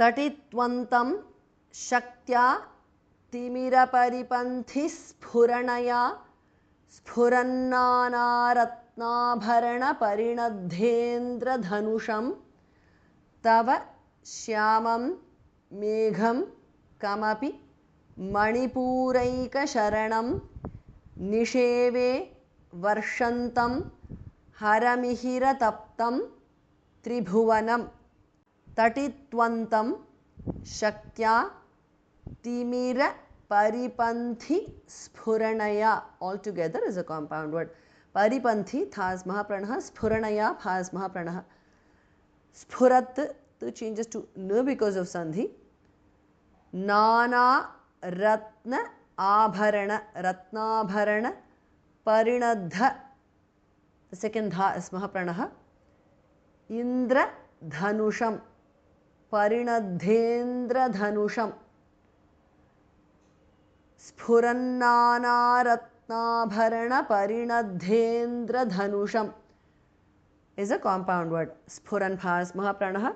तटित्वन्तं शक्त्या तिमिरपरिपन्थिस्फुरणया स्फुरन्नानारत्नाभरणपरिणद्धेन्द्रधनुषं तव श्यामं मेघं कमपि मणिपूरैकशरणं निषेवे वर्षन्तं हरमिहिरतप्तं त्रिभुवनं तटित्वन्तं शक्त्या तिमिरपरिपन्थि स्फुरणया. All together is a compound word. Paripanthi thas mahapranah, sphuranaya phas mahapranah. Sphurat changes to n because of sandhi. Nana ratna abharana, ratnabharana parinadha, the second dha is mahapranah. Indra dhanusham, parinadhendra dhanusham. Sphurannaanaratnabharana parinadhendra dhanusham is a compound word. Sphuran bhas mahapranah,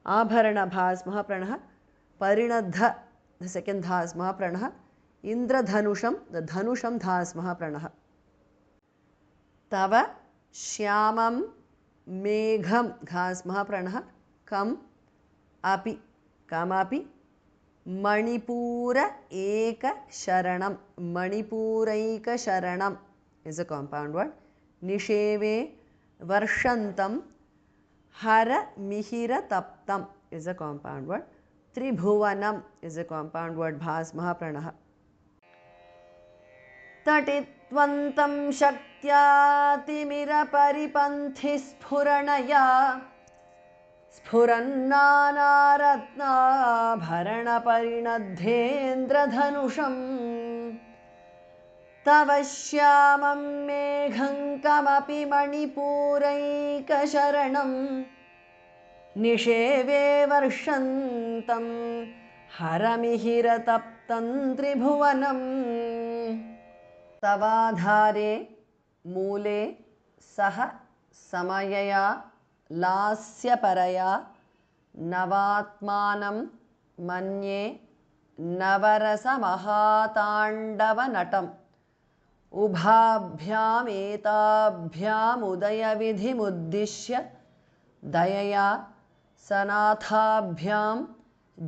abharana bhas mahapranah, parinadha, the second dhas mahapranah, indra dhanusham, the dhanusham dhas mahapranah. Tava shyamam megham dhas mahapranah, kam api, kamapi Manipura Eka Sharanam. Manipuraika Sharanam is a compound word. Nisheve Varshantam Hara Mihira Taptam is a compound word. Tribhuvanam is a compound word. Bhas Mahapranah. Tatitvantam Shaktya Timira Paripanthis Phuranaya स्फुरन्नानारत्नाभरणपरिणद्धेन्द्रधनुषं तव श्यामं मेघं कमपि मणिपूरैकशरणं निषेवे वर्षन्तं हरमिहिरतप्तं त्रिभुवनं तवाधारे मूले सह समयया लास्यपरया नवात्मानं मन्ये नवरसमहाताण्डवनटम् उभाभ्यामेताभ्यामुदयविधिमुद्दिश्य दयया सनाथाभ्यां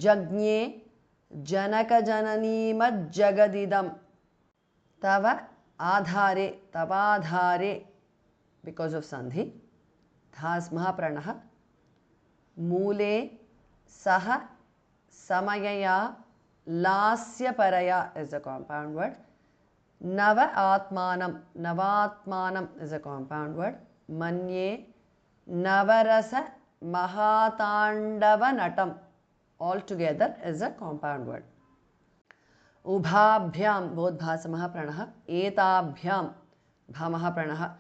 जज्ञे जनकजननीमज्जगदिदं तव आधारे तवाधारे because of sandhi dhas mahapranah मूले सह samayaya lasyaparaya is a compound word. Nava atmanam, navatmanam is a compound word. Manye navarasa mahatandava natam all together is a compound word. Ubhabhyam both bhasa mahapranah, etabhyam bha mahapranah,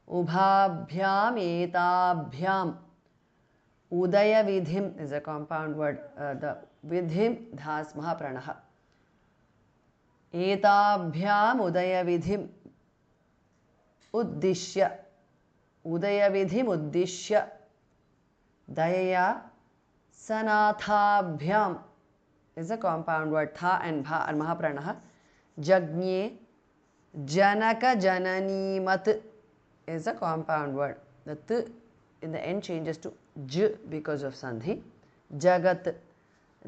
ubhabhyam etabhyam. Udaya vidhim is a compound word. The vidhim dhas mahapranah. Etabhyam udaya vidhim uddishya. Udaya vidhim uddishya. Dayaya sanathabhyam is a compound word. Tha and bha are mahapranah. Jagnye janaka jananimat is a compound word. The th in the end changes to j because of sandhi. Jagat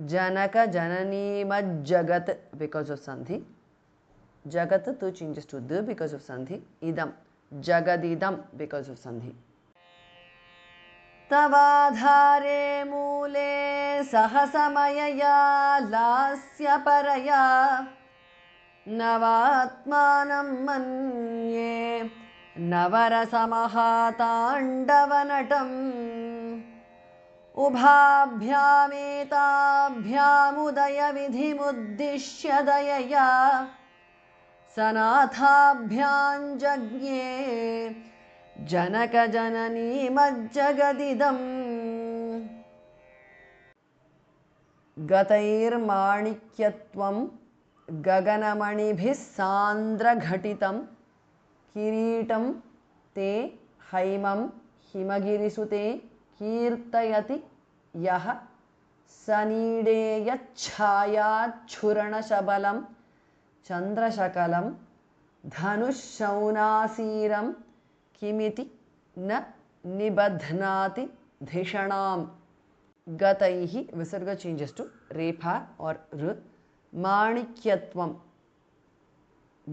janaka jananimat jagat because of sandhi. Jagat tu changes to d because of sandhi. Idam jagadidam because of sandhi. Tavadhare mule sahasamayaya lasyaparaya navatmanam manye नवरसमहाताण्डवनटम् उभाभ्यामेताभ्यामुदयविधिमुद्दिश्य दयया सनाथाभ्याञ्जज्ञे जनकजननीमज्जगदिदम् गतैर्माणिक्यत्वं गगनमणिभिः सान्द्रघटितं किरीटं ते हैमं हिमगिरिसुते कीर्तयति यः सनीडे यच्छायाच्छुरणशबलं चन्द्रशकलं धनुःशौनासीरं किमिति न निबध्नाति धिषणाम्. Gataihi, visarga changes to repha or r. Manikyatvam.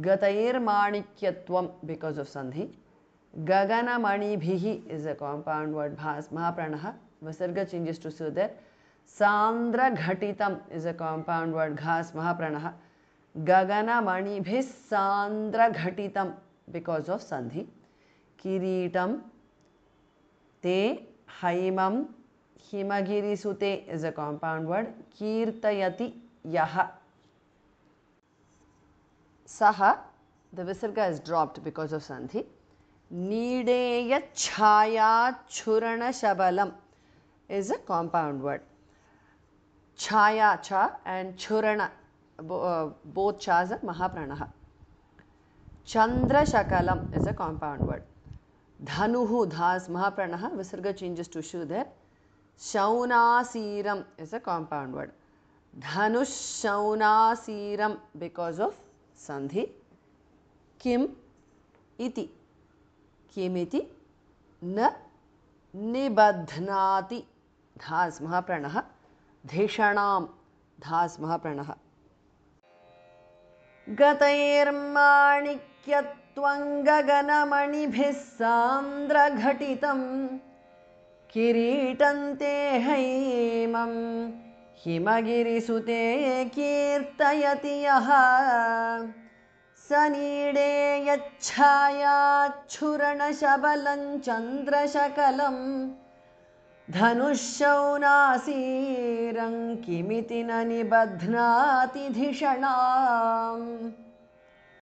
Gatair manikyatvam because of sandhi. Gagana manibhihi is a compound word. Bhas mahapranaha. Visarga changes to sudhar. Sandra ghatitam is a compound word. Ghas mahapranaha. Gagana manibhis sandra ghatitam because of sandhi. Kiritam te haimam himagiri sute is a compound word. Kirtayati yaha. Saha, the visarga is dropped because of sandhi. Nideya chaya churana shabalam is a compound word. Chaya cha and churana, both chas are mahapranaha. Chandra shakalam is a compound word. Dhanuhu dhas mahapranaha, visarga changes to shu there. Shaunasiram is a compound word. Dhanush shaunasiram because of sandhi. Kim iti. Kim iti na nibadhnati dhas mahapranaha. Dhishanam dhas mahapranaha. Gatairmanikyatvam gaganamaniਭis sandra ghatitam kiritante haimam himagiri sute kirtayati yaha sanide yachchaya churana shabalam chandrashakalam dhanushaunaasiram kimiti na nibadhnati dhishanam.